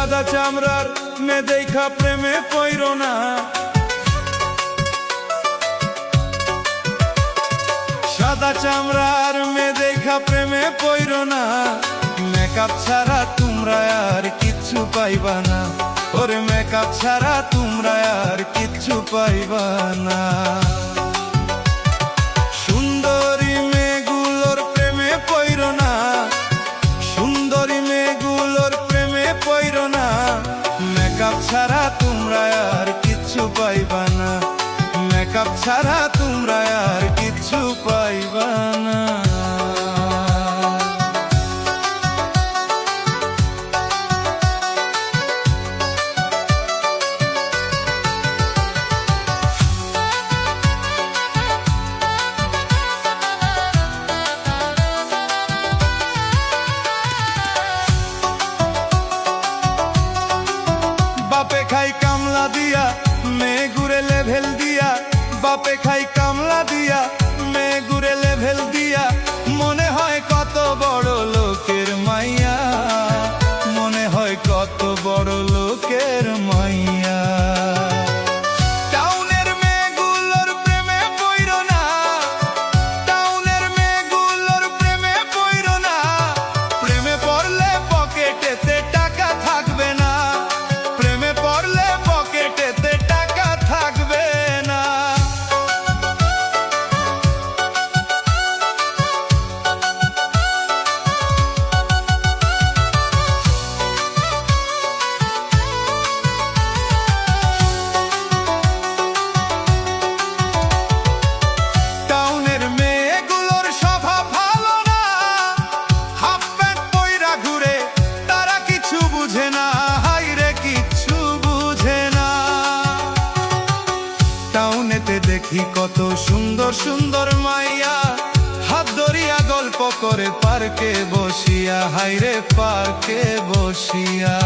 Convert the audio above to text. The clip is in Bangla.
সাদা চামড়ার মে দেখা প্রেমে পইরো না, সাদা চামড়ার মে দেখা প্রেমে পইরো না। মেকআপ ছাড়া তোমরা আর কিচ্ছু পাইবা না, ওরে মেকআপ ছাড়া তোমরা আর কিচ্ছু পাইবা না। সুন্দরী মেয়েগুলোর প্রেমে পইরো না, সুন্দরী মেয়েগুলোর প্রেমে পইরো না। মেকআপ ছাড়া তোমরা আর কিচ্ছু পাইবা না, মেকআপ ছাড়া তোমরা আর কিচ্ছু পাইবা না। বাপে খাই কামলা দিয়া মেয়ে ঘুরে লেভেল দিয়া, বাপে খাই কামলা দিয়া মেয়ে ঘুরে লেভেল দিয়া। মনে হয় কত বড় লোকের মাইয়া, মনে হয় কত বড় লোকের মাইয়া। টাউনের মেয়েগুলোর প্রেমে পইরো না, টাউনের মেয়েগুলোর প্রেমে পইরো না। প্রেমে পড়লে পকেটেতে টাকা থাকবে না, প্রেমে পড়লে পকেটেতে টাকা থাকবে না। টাউনের মেয়েগুলোর স্বভাব ভালো না, হাফ প্যান্ট পইরা ঘুরে তারা কিছু বুঝে না, হাইরে কিচ্ছু বুঝে না। টাউনেতে দেখি কত সুন্দর সুন্দর মাইয়া, হাত ধরিয়া গল্প করে পার্কে বসিয়া, হাইরে পার্কে বসিয়া।